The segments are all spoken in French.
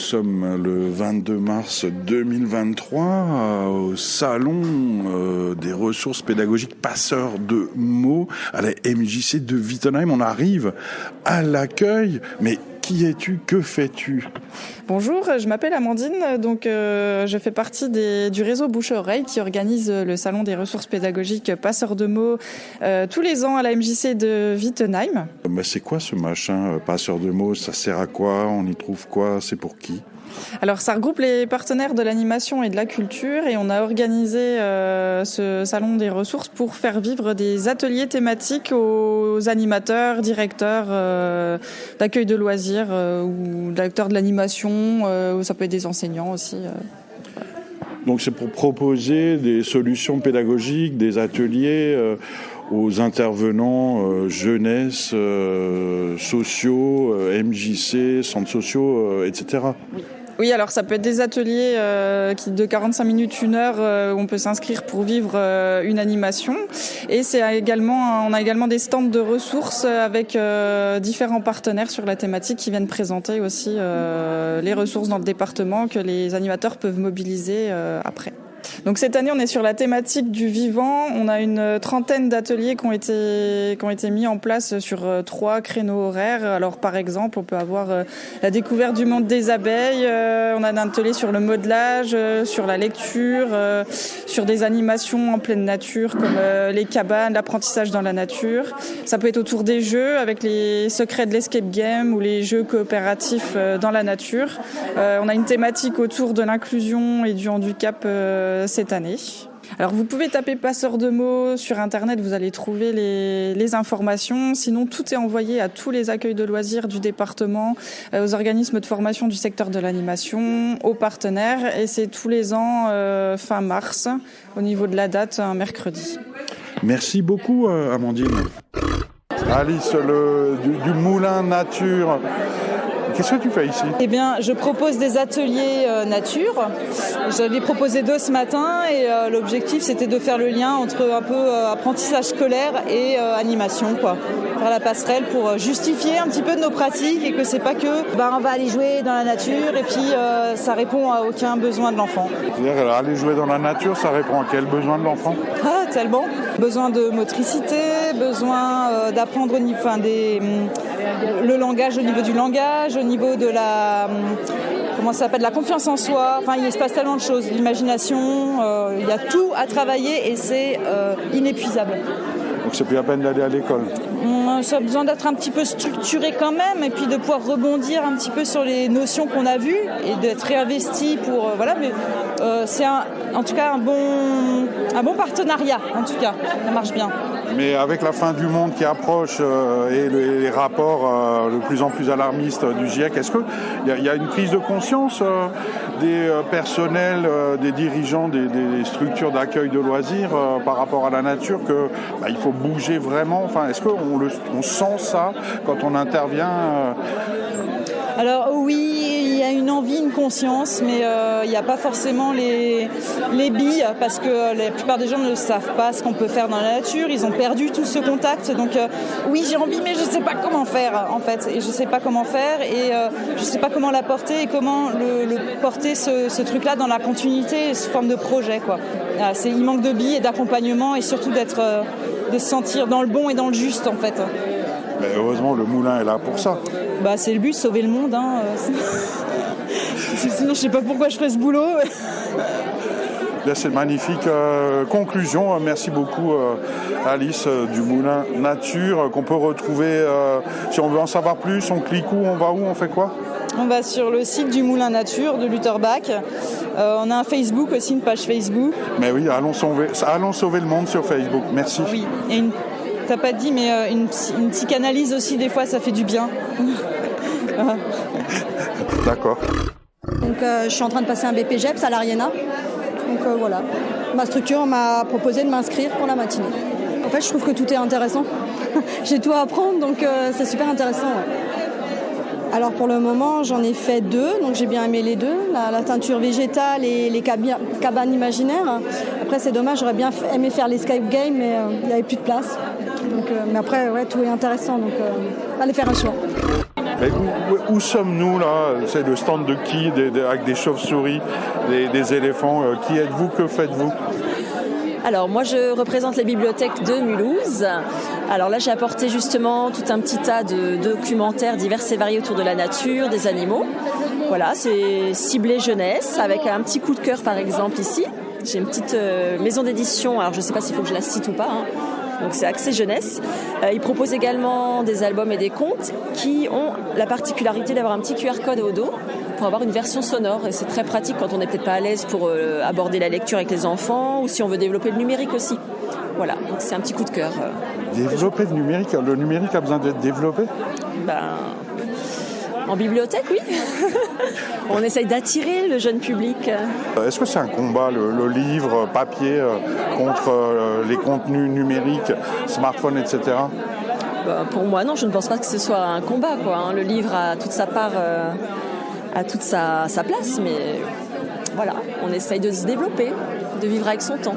sommes le 22 mars 2023 au salon des ressources pédagogiques passeurs de mots à la MJC de Wittenheim. On arrive à l'accueil, mais qui es-tu? Que fais-tu? Bonjour, je m'appelle Amandine, donc je fais partie du réseau Bouche-Oreille qui organise le salon des ressources pédagogiques passeurs de mots tous les ans à la MJC de Wittenheim. C'est quoi ce machin passeur de mots? Ça sert à quoi? On y trouve quoi? C'est pour qui? Alors ça regroupe les partenaires de l'animation et de la culture et on a organisé ce salon des ressources pour faire vivre des ateliers thématiques aux animateurs, directeurs d'accueil de loisirs ou d'acteurs de l'animation, ou ça peut être des enseignants aussi. Donc c'est pour proposer des solutions pédagogiques, des ateliers aux intervenants jeunesse, sociaux, MJC, centres sociaux, etc. Oui, alors ça peut être des ateliers de 45 minutes, 1 heure, où on peut s'inscrire pour vivre une animation. Et on a également des stands de ressources avec différents partenaires sur la thématique qui viennent présenter aussi les ressources dans le département que les animateurs peuvent mobiliser après. Donc cette année, on est sur la thématique du vivant. On a une trentaine d'ateliers qui ont été mis en place sur 3 créneaux horaires. Alors par exemple, on peut avoir la découverte du monde des abeilles. On a un atelier sur le modelage, sur la lecture, sur des animations en pleine nature comme les cabanes, l'apprentissage dans la nature. Ça peut être autour des jeux avec les secrets de l'escape game ou les jeux coopératifs dans la nature. On a une thématique autour de l'inclusion et du handicap cette année. Alors vous pouvez taper passeur de mots sur internet, vous allez trouver les informations. Sinon tout est envoyé à tous les accueils de loisirs du département, aux organismes de formation du secteur de l'animation, aux partenaires, et c'est tous les ans fin mars au niveau de la date, un mercredi. Merci beaucoup Amandine. Alice, du Moulin Nature. Qu'est-ce que tu fais ici? Eh bien, je propose des ateliers nature. J'avais proposé 2 ce matin et l'objectif, c'était de faire le lien entre un peu apprentissage scolaire et animation, quoi. Faire la passerelle pour justifier un petit peu de nos pratiques et que c'est pas que on va aller jouer dans la nature et puis ça répond à aucun besoin de l'enfant. C'est-à-dire aller jouer dans la nature, ça répond à quel besoin de l'enfant? Ah, tellement. Besoin de motricité, besoin d'apprendre le langage au niveau du langage, au niveau de la confiance en soi. Enfin, il se passe tellement de choses. L'imagination, il y a tout à travailler et c'est inépuisable. Donc c'est plus la peine d'aller à l'école. Ça a besoin d'être un petit peu structuré quand même et puis de pouvoir rebondir un petit peu sur les notions qu'on a vues et d'être réinvesti pour mais c'est en tout cas un bon partenariat, en tout cas, ça marche bien. Mais avec la fin du monde qui approche et les rapports de plus en plus alarmistes du GIEC, est-ce qu'il y a une prise de conscience des personnels, des dirigeants des structures d'accueil de loisirs par rapport à la nature que il faut bouger vraiment? Enfin, est-ce qu'on sent ça quand on intervient Alors oui, il y a une envie, une conscience, mais il n'y a pas forcément les billes parce que la plupart des gens ne savent pas ce qu'on peut faire dans la nature. Ils ont perdu tout ce contact. Donc oui, j'ai envie, mais je ne sais pas comment faire en fait. Et je ne sais pas comment faire et je ne sais pas comment l'apporter et comment le porter ce truc-là dans la continuité, sous forme de projet, quoi. Voilà, il manque de billes et d'accompagnement et surtout de se sentir dans le bon et dans le juste en fait. Mais heureusement, le moulin est là pour ça. C'est le but, sauver le monde. Sinon, je sais pas pourquoi je ferais ce boulot. Là, c'est une magnifique conclusion. Merci beaucoup, Alice, du Moulin Nature, qu'on peut retrouver. Si on veut en savoir plus, on clique où? On va où? On fait quoi? On va sur le site du Moulin Nature de Lutterbach. On a un Facebook aussi, une page Facebook. Mais oui, allons sauver le monde sur Facebook. Merci. Oui, et t'as pas dit, mais une psychanalyse aussi, des fois, ça fait du bien. D'accord. Donc, je suis en train de passer un BPGEPS à l'Ariana. Donc, voilà. Ma structure m'a proposé de m'inscrire pour la matinée. En fait, je trouve que tout est intéressant. J'ai tout à apprendre, donc c'est super intéressant. Ouais. Alors, pour le moment, j'en ai fait 2. Donc, j'ai bien aimé les 2. La teinture végétale et les cabanes imaginaires. Après, c'est dommage, j'aurais bien aimé faire l'escape game, mais il n'y avait plus de place. Donc, mais après, ouais, tout est intéressant, donc allez faire un choix. Mais où sommes-nous là? C'est le stand de qui avec des chauves-souris, des éléphants. Qui êtes-vous? Que faites-vous? Alors moi je représente la bibliothèque de Mulhouse. Alors là j'ai apporté justement tout un petit tas de documentaires divers et variés autour de la nature, des animaux. Voilà, c'est ciblé jeunesse avec un petit coup de cœur par exemple ici. J'ai une petite maison d'édition, alors je ne sais pas s'il faut que je la cite ou pas, hein. Donc c'est axé jeunesse. Ils proposent également des albums et des contes qui ont la particularité d'avoir un petit QR code au dos pour avoir une version sonore. Et c'est très pratique quand on n'est peut-être pas à l'aise pour aborder la lecture avec les enfants ou si on veut développer le numérique aussi. Voilà, donc c'est un petit coup de cœur. Développer le numérique a besoin d'être développé? En bibliothèque, oui. On essaye d'attirer le jeune public. Est-ce que c'est un combat, le livre papier contre les contenus numériques, smartphones, etc.? Pour moi, non, je ne pense pas que ce soit un combat, quoi, hein. Le livre a toute sa part, a toute sa place, mais voilà, on essaye de se développer, de vivre avec son temps.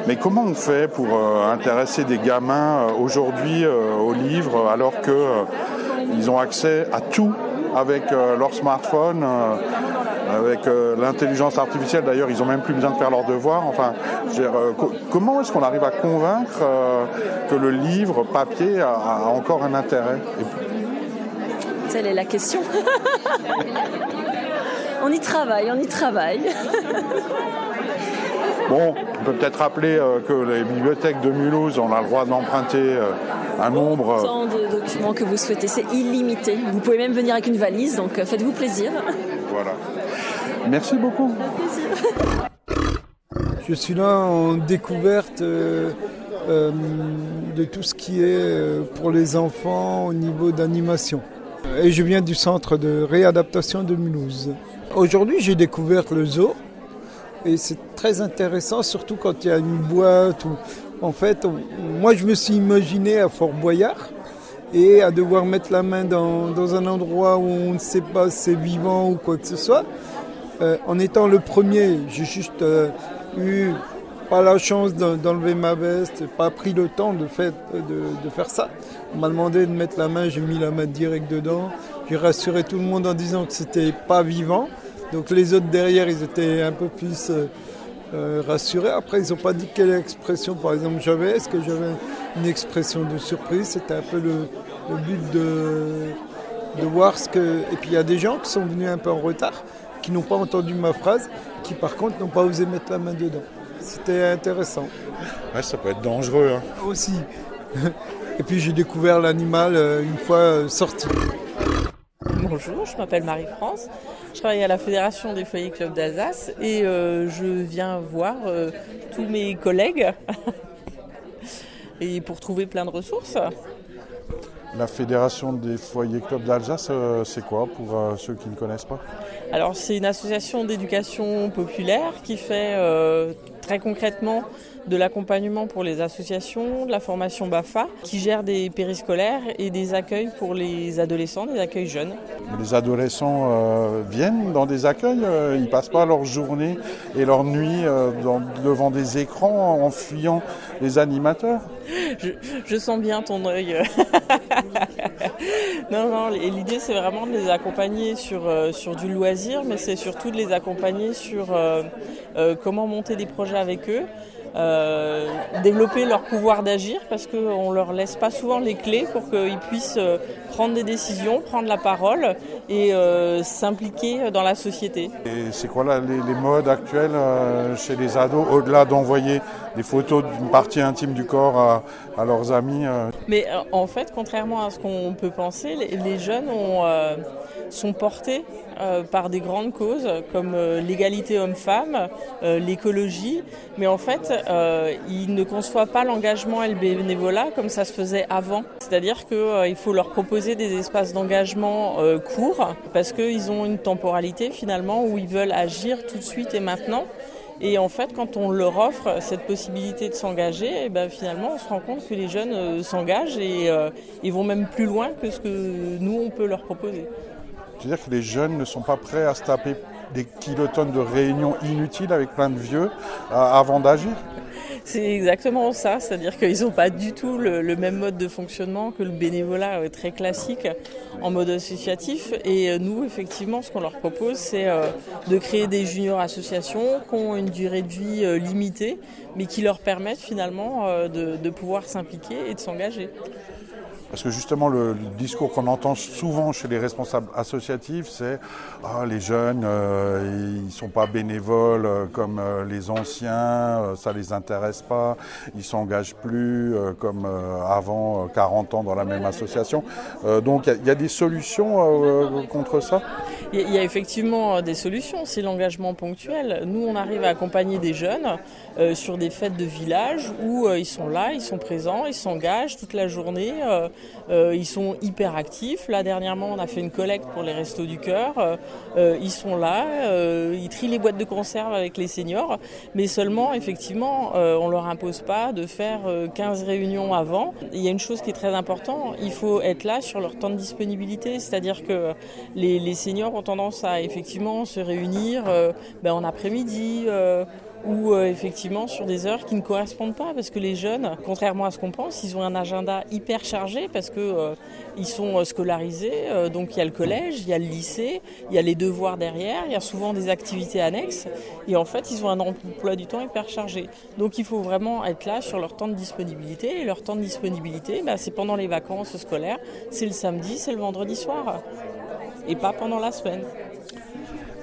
Mais comment on fait pour intéresser des gamins aujourd'hui aux livres alors qu'ils ont accès à tout avec leur smartphone, avec l'intelligence artificielle? D'ailleurs, ils n'ont même plus besoin de faire leurs devoirs. Enfin, comment est-ce qu'on arrive à convaincre que le livre papier a encore un intérêt? Telle est la question. On y travaille. Bon, on peut peut-être rappeler que les bibliothèques de Mulhouse, on a le droit d'emprunter un nombre... Autant de documents que vous souhaitez, c'est illimité. Vous pouvez même venir avec une valise, donc faites-vous plaisir. Voilà. Merci beaucoup. Je suis là en découverte de tout ce qui est pour les enfants au niveau d'animation. Et je viens du centre de réadaptation de Mulhouse. Aujourd'hui, j'ai découvert le zoo. Et c'est très intéressant, surtout quand il y a une boîte. En fait, moi je me suis imaginé à Fort Boyard et à devoir mettre la main dans un endroit où on ne sait pas si c'est vivant ou quoi que ce soit. En étant le premier, j'ai juste eu pas la chance d'enlever ma veste, pas pris le temps de faire ça. On m'a demandé de mettre la main, j'ai mis la main direct dedans. J'ai rassuré tout le monde en disant que c'était pas vivant. Donc les autres derrière, ils étaient un peu plus rassurés. Après, ils n'ont pas dit quelle expression, par exemple, j'avais. Est-ce que j'avais une expression de surprise? C'était un peu le but de voir ce que... Et puis il y a des gens qui sont venus un peu en retard, qui n'ont pas entendu ma phrase, qui par contre n'ont pas osé mettre la main dedans. C'était intéressant. Ouais, ça peut être dangereux. Hein. Aussi. Et puis j'ai découvert l'animal une fois sorti. Bonjour, je m'appelle Marie-France, je travaille à la Fédération des foyers clubs d'Alsace et je viens voir tous mes collègues et pour trouver plein de ressources. La Fédération des foyers clubs d'Alsace, c'est quoi pour ceux qui ne connaissent pas? Alors c'est une association d'éducation populaire qui fait très concrètement de l'accompagnement pour les associations, de la formation BAFA, qui gère des périscolaires et des accueils pour les adolescents, des accueils jeunes. Les adolescents viennent dans des accueils, ils passent pas leur journée et leur nuit devant des écrans en fuyant les animateurs. Je sens bien ton œil. Non, l'idée c'est vraiment de les accompagner sur du loisir, mais c'est surtout de les accompagner sur comment monter des projets avec eux. Développer leur pouvoir d'agir parce qu'on ne leur laisse pas souvent les clés pour qu'ils puissent prendre des décisions, prendre la parole et s'impliquer dans la société. Et c'est quoi là, les modes actuels chez les ados, au-delà d'envoyer des photos d'une partie intime du corps à leurs amis? Mais en fait, contrairement à ce qu'on peut penser, les jeunes sont portés par des grandes causes comme l'égalité homme-femme, l'écologie, mais en fait ils ne conçoivent pas l'engagement et le bénévolat comme ça se faisait avant. C'est-à-dire qu'il faut leur proposer des espaces d'engagement courts parce qu'ils ont une temporalité finalement où ils veulent agir tout de suite et maintenant. Et en fait, quand on leur offre cette possibilité de s'engager, finalement, on se rend compte que les jeunes s'engagent et ils vont même plus loin que ce que nous, on peut leur proposer. C'est-à-dire que les jeunes ne sont pas prêts à se taper des kilotonnes de réunions inutiles avec plein de vieux avant d'agir? C'est exactement ça, c'est-à-dire qu'ils n'ont pas du tout le même mode de fonctionnement que le bénévolat très classique en mode associatif. Et nous, effectivement, ce qu'on leur propose, c'est de créer des juniors associations qui ont une durée de vie limitée, mais qui leur permettent finalement de pouvoir s'impliquer et de s'engager. Parce que justement, le discours qu'on entend souvent chez les responsables associatifs, c'est « Ah, les jeunes, ils ne sont pas bénévoles comme les anciens, ça ne les intéresse pas, ils ne s'engagent plus comme avant 40 ans dans la même association. » Donc, il y a des solutions contre ça ? Il y a effectivement des solutions, c'est l'engagement ponctuel. Nous, on arrive à accompagner des jeunes sur des fêtes de village où ils sont là, ils sont présents, ils s'engagent toute la journée, ils sont hyper actifs. Là, dernièrement, on a fait une collecte pour les Restos du Cœur. Ils sont là, ils trient les boîtes de conserve avec les seniors, mais seulement, effectivement, on leur impose pas de faire 15 réunions avant. Il y a une chose qui est très importante, il faut être là sur leur temps de disponibilité, c'est-à-dire que les seniors ont tendance à effectivement se réunir en après-midi ou effectivement sur des heures qui ne correspondent pas, parce que les jeunes, contrairement à ce qu'on pense, ils ont un agenda hyper chargé parce que ils sont scolarisés, donc il y a le collège, il y a le lycée, il y a les devoirs derrière, il y a souvent des activités annexes et en fait ils ont un emploi du temps hyper chargé. Donc il faut vraiment être là sur leur temps de disponibilité, et leur temps de disponibilité, c'est pendant les vacances scolaires, c'est le samedi, c'est le vendredi soir et pas pendant la semaine.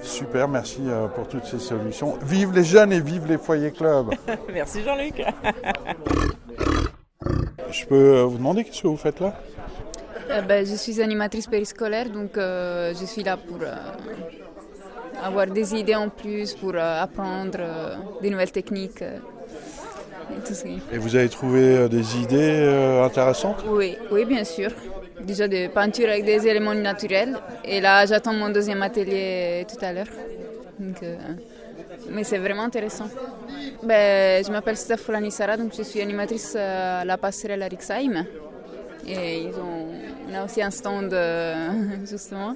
Super, merci pour toutes ces solutions. Vive les jeunes et vive les foyers clubs. Merci Jean-Luc. Je peux vous demander qu'est-ce que vous faites là ? Je suis animatrice périscolaire, donc je suis là pour avoir des idées en plus, pour apprendre des nouvelles techniques. Et tout ça. Et vous avez trouvé des idées intéressantes ? Oui, bien sûr. Déjà de peinture avec des éléments naturels. Et là, j'attends mon deuxième atelier tout à l'heure. Donc, mais c'est vraiment intéressant. Je m'appelle Stefani Sara, donc je suis animatrice à la passerelle à Rixheim. Et on a aussi un stand, justement.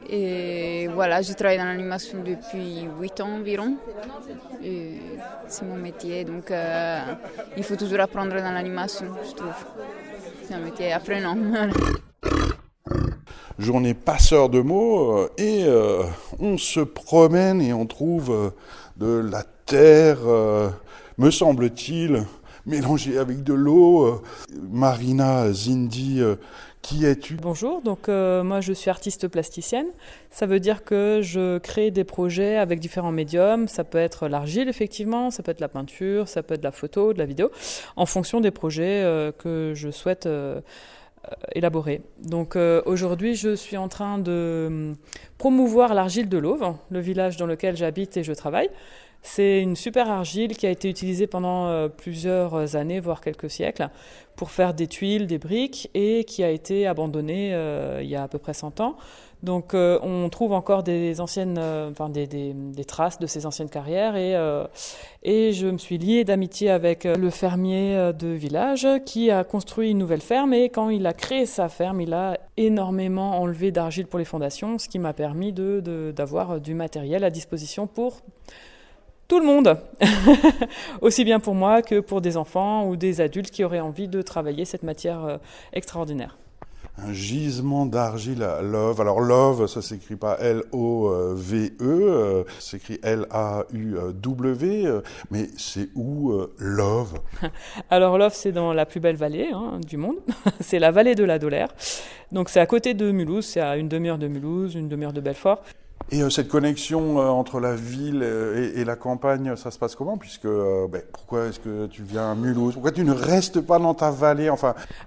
Et voilà, je travaille dans l'animation depuis 8 ans environ. Et c'est mon métier, donc il faut toujours apprendre dans l'animation, je trouve. C'est un métier apprenant. Journée passeur de mots et on se promène et on trouve de la terre, me semble-t-il, mélangée avec de l'eau. Marina Zindi, qui es-tu ? Bonjour, donc moi je suis artiste plasticienne. Ça veut dire que je crée des projets avec différents médiums. Ça peut être l'argile effectivement, ça peut être la peinture, ça peut être de la photo, de la vidéo, en fonction des projets que je souhaite élaborer. Donc aujourd'hui je suis en train de promouvoir l'argile de l'Auve, le village dans lequel j'habite et je travaille. C'est une super argile qui a été utilisée pendant plusieurs années, voire quelques siècles, pour faire des tuiles, des briques, et qui a été abandonnée il y a à peu près 100 ans. Donc on trouve encore des anciennes, des traces de ces anciennes carrières, et je me suis liée d'amitié avec le fermier de village qui a construit une nouvelle ferme, et quand il a créé sa ferme, il a énormément enlevé d'argile pour les fondations, ce qui m'a permis d'avoir du matériel à disposition pour tout le monde, aussi bien pour moi que pour des enfants ou des adultes qui auraient envie de travailler cette matière extraordinaire. Un gisement d'argile à Love. Alors Love, ça s'écrit pas L-O-V-E, ça s'écrit L-A-U-W, mais c'est où Love ? Alors Love, c'est dans la plus belle vallée du monde, c'est la vallée de la Dolère. Donc c'est à côté de Mulhouse, c'est à une demi-heure de Mulhouse, une demi-heure de Belfort. Et cette connexion entre la ville et la campagne, ça se passe comment ? Puisque, pourquoi est-ce que tu viens à Mulhouse ? Pourquoi tu ne restes pas dans ta vallée ?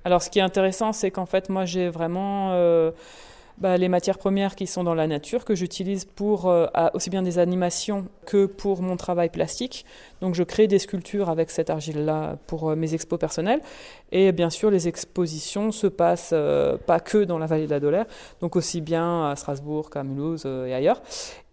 Alors, ce qui est intéressant, c'est qu'en fait, moi, j'ai vraiment les matières premières qui sont dans la nature, que j'utilise pour aussi bien des animations que pour mon travail plastique. Donc, je crée des sculptures avec cette argile-là pour mes expos personnelles. Et bien sûr, les expositions se passent pas que dans la vallée de la Dolère, donc aussi bien à Strasbourg qu'à Mulhouse et ailleurs.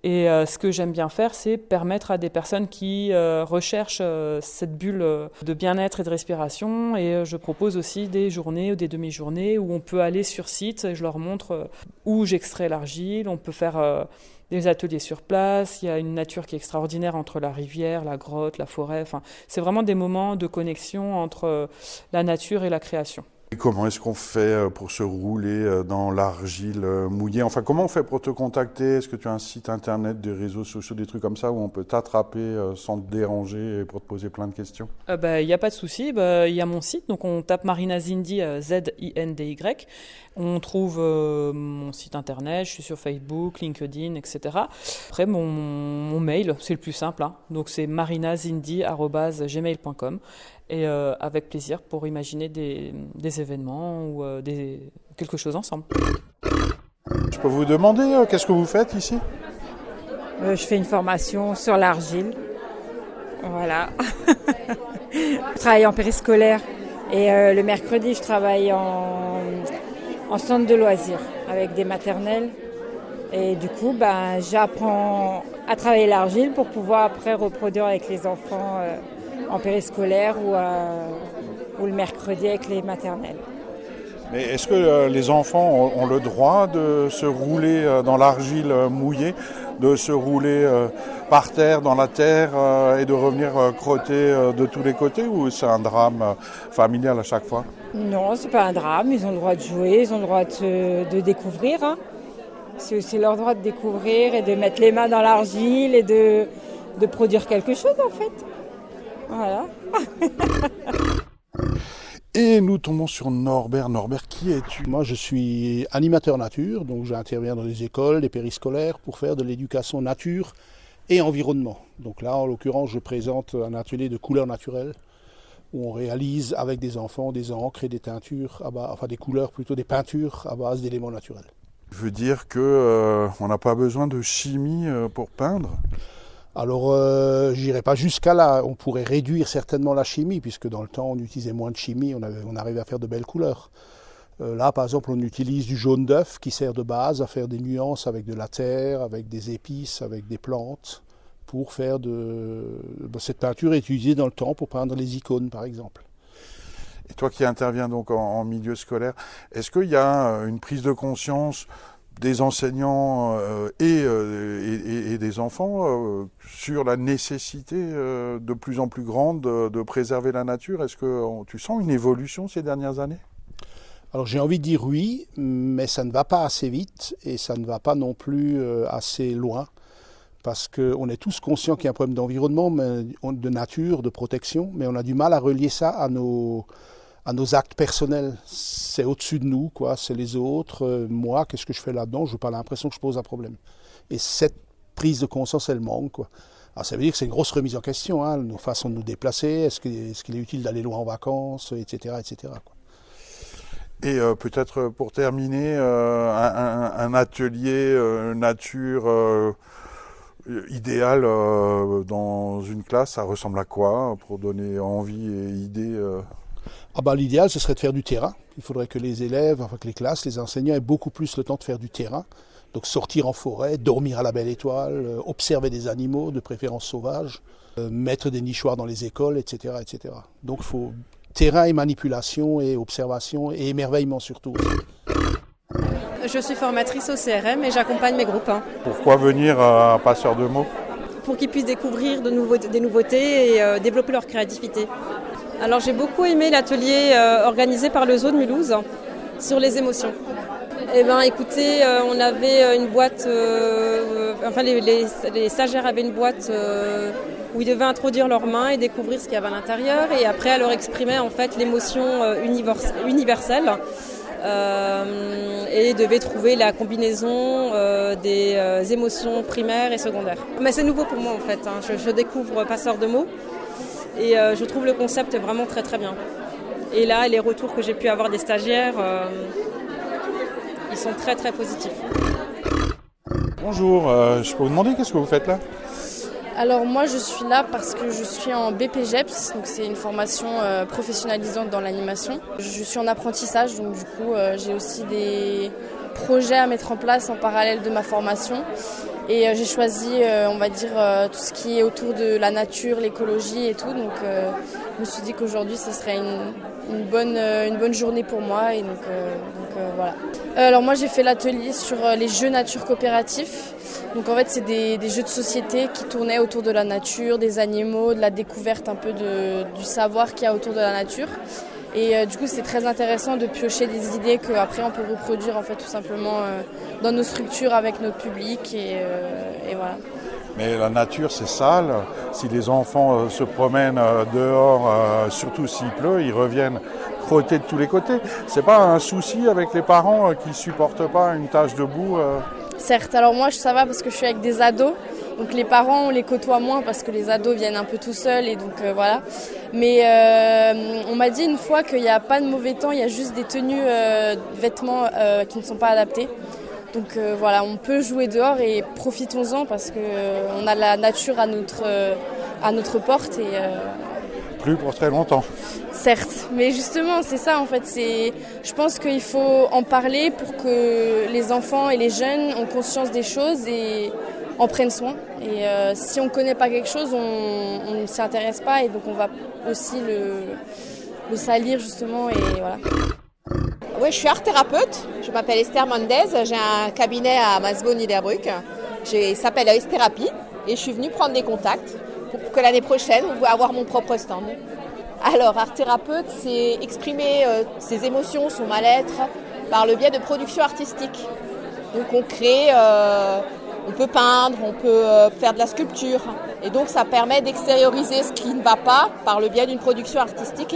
Et ce que j'aime bien faire, c'est permettre à des personnes qui recherchent cette bulle de bien-être et de respiration. Et je propose aussi des journées ou des demi-journées où on peut aller sur site et je leur montre où j'extrais l'argile. On peut faire des ateliers sur place. Il y a une nature qui est extraordinaire entre la rivière, la grotte, la forêt. Enfin, c'est vraiment des moments de connexion entre la nature et la création. Et comment est-ce qu'on fait pour se rouler dans l'argile mouillée? Enfin, comment on fait pour te contacter? Est-ce que tu as un site internet, des réseaux sociaux, des trucs comme ça où on peut t'attraper sans te déranger et pour te poser plein de questions? Il n'y a pas de souci. Il y a mon site. Donc, on tape Marina Zindy, Zindy. On trouve mon site internet. Je suis sur Facebook, LinkedIn, etc. Après, mon mail, c'est le plus simple. Donc, c'est marinazindy@gmail.com. Et avec plaisir pour imaginer des événements ou quelque chose ensemble. Je peux vous demander qu'est-ce que vous faites ici? Je fais une formation sur l'argile. Voilà. Je travaille en périscolaire et le mercredi, je travaille en centre de loisirs avec des maternelles. Et du coup, j'apprends à travailler l'argile pour pouvoir après reproduire avec les enfants en périscolaire ou le mercredi avec les maternelles. Mais est-ce que les enfants ont le droit de se rouler dans l'argile mouillée, de se rouler par terre, dans la terre et de revenir crotter de tous les côtés, ou c'est un drame familial à chaque fois? Non, c'est pas un drame, ils ont le droit de jouer, ils ont le droit de découvrir. C'est aussi leur droit de découvrir et de mettre les mains dans l'argile et de produire quelque chose en fait. Voilà. Et nous tombons sur Norbert. Norbert, qui es-tu? Moi, je suis animateur nature, donc j'interviens dans les écoles, les périscolaires pour faire de l'éducation nature et environnement. Donc là, en l'occurrence, je présente un atelier de couleurs naturelles où on réalise avec des enfants des encres et des teintures, des couleurs plutôt, des peintures à base d'éléments naturels. Ça veut dire qu'on n'a pas besoin de chimie pour peindre? Alors, j'irai pas jusqu'à là. On pourrait réduire certainement la chimie, puisque dans le temps, on utilisait moins de chimie, on arrivait à faire de belles couleurs. Là, par exemple, on utilise du jaune d'œuf qui sert de base à faire des nuances avec de la terre, avec des épices, avec des plantes, pour faire cette peinture est utilisée dans le temps pour peindre les icônes, par exemple. Et toi qui interviens donc en milieu scolaire, est-ce qu'il y a une prise de conscience des enseignants et des enfants sur la nécessité de plus en plus grande de préserver la nature? Est-ce que tu sens une évolution ces dernières années? Alors j'ai envie de dire oui, mais ça ne va pas assez vite et ça ne va pas non plus assez loin, parce qu'on est tous conscients qu'il y a un problème d'environnement, de nature, de protection, mais on a du mal à relier ça à nos actes personnels. C'est au-dessus de nous, quoi. C'est les autres. Moi, qu'est-ce que je fais là-dedans? Je n'ai pas l'impression que je pose un problème. Et cette prise de conscience, elle manque, quoi. Alors ça veut dire que c'est une grosse remise en question, hein, nos façons de nous déplacer, est-ce qu'il est utile d'aller loin en vacances, etc. etc. quoi. Et peut-être pour terminer, un atelier nature idéal dans une classe, ça ressemble à quoi pour donner envie et idée L'idéal, ce serait de faire du terrain. Il faudrait que les élèves, que les classes, les enseignants aient beaucoup plus le temps de faire du terrain. Donc sortir en forêt, dormir à la belle étoile, observer des animaux, de préférence sauvages, mettre des nichoirs dans les écoles, etc. etc. Donc il faut terrain et manipulation et observation et émerveillement surtout. Je suis formatrice au CRM et j'accompagne mes groupes 1. Pourquoi venir à Passeurs de mots? Pour qu'ils puissent découvrir des nouveautés et développer leur créativité. Alors j'ai beaucoup aimé l'atelier organisé par le Zoo de Mulhouse sur les émotions. Écoutez, on avait une boîte, les stagiaires avaient une boîte où ils devaient introduire leurs mains et découvrir ce qu'il y avait à l'intérieur, et après elle leur exprimait en fait l'émotion universelle et devaient trouver la combinaison des émotions primaires et secondaires. Mais c'est nouveau pour moi en fait, hein. Je découvre Passeurs de mots. Et je trouve le concept vraiment très très bien. Et là, les retours que j'ai pu avoir des stagiaires, ils sont très très positifs. Bonjour, je peux vous demander qu'est-ce que vous faites là? Alors moi je suis là parce que je suis en BPGEPS, donc c'est une formation professionnalisante dans l'animation. Je suis en apprentissage, donc du coup j'ai aussi des projets à mettre en place en parallèle de ma formation. Et j'ai choisi, on va dire, tout ce qui est autour de la nature, l'écologie et tout. Donc je me suis dit qu'aujourd'hui, ce serait une bonne journée pour moi. Et donc voilà. Alors moi, j'ai fait l'atelier sur les jeux nature coopératifs. Donc en fait, c'est des jeux de société qui tournaient autour de la nature, des animaux, de la découverte un peu du savoir qu'il y a autour de la nature. Et du coup, c'est très intéressant de piocher des idées qu'après on peut reproduire en fait tout simplement dans nos structures avec notre public et voilà. Mais la nature, c'est sale. Si les enfants se promènent dehors, surtout s'il pleut, ils reviennent crottés de tous les côtés. C'est pas un souci avec les parents qui supportent pas une tache de boue Certes, alors moi ça va parce que je suis avec des ados. Donc les parents, on les côtoie moins parce que les ados viennent un peu tout seuls et donc voilà. Mais on m'a dit une fois qu'il n'y a pas de mauvais temps, il y a juste des tenues, vêtements qui ne sont pas adaptés. Donc voilà, on peut jouer dehors et profitons-en parce qu'on a la nature à notre porte. Et, plus pour très longtemps. Certes, mais justement c'est ça en fait. Je pense qu'il faut en parler pour que les enfants et les jeunes ont conscience des choses et en prennent soin. Et si on ne connaît pas quelque chose, on ne s'y intéresse pas et donc on va aussi le salir justement et voilà. Oui, je suis art thérapeute, je m'appelle Esther Mendez, j'ai un cabinet à Masbo-Niederbrück, ça s'appelle Euthérapie et je suis venue prendre des contacts pour que l'année prochaine, on va avoir mon propre stand. Alors, art thérapeute, c'est exprimer ses émotions, son mal-être par le biais de production artistique. Donc on crée, on peut peindre, on peut faire de la sculpture et donc ça permet d'extérioriser ce qui ne va pas par le biais d'une production artistique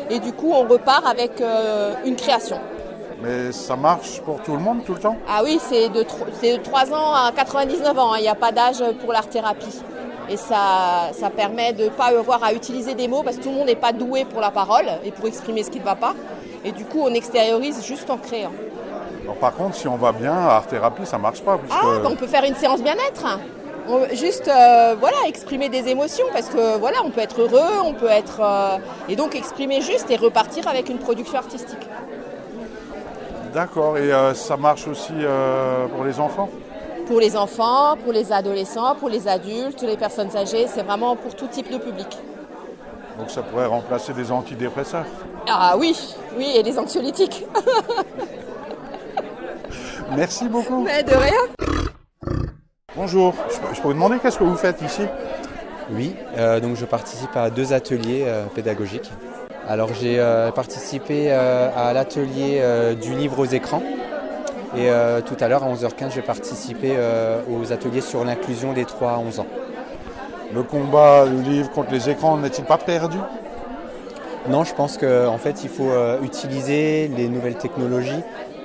et du coup on repart avec une création. Mais ça marche pour tout le monde, tout le temps ? Ah oui, c'est de 3 ans à 99 ans, il n'y a pas d'âge pour l'art-thérapie. Et ça permet de ne pas avoir à utiliser des mots parce que tout le monde n'est pas doué pour la parole et pour exprimer ce qui ne va pas. Et du coup, on extériorise juste en créant. Alors, par contre, si on va bien, art-thérapie, ça ne marche pas. Puisque... on peut faire une séance bien-être. Juste exprimer des émotions parce que voilà, on peut être heureux, on peut être et donc exprimer juste et repartir avec une production artistique. D'accord, et ça marche aussi pour les enfants ? Pour les enfants, pour les adolescents, pour les adultes, les personnes âgées, c'est vraiment pour tout type de public. Donc ça pourrait remplacer des antidépresseurs ? Ah oui, et les anxiolytiques. Merci beaucoup. Mais de rien. Bonjour, je peux vous demander qu'est-ce que vous faites ici ? Oui, donc je participe à 2 ateliers pédagogiques. Alors j'ai participé à l'atelier du livre aux écrans et tout à l'heure à 11h15 j'ai participé aux ateliers sur l'inclusion des 3 à 11 ans. Le combat du livre contre les écrans n'est-il pas perdu ? Non, je pense qu'en fait il faut utiliser les nouvelles technologies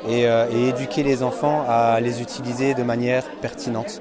et éduquer les enfants à les utiliser de manière pertinente.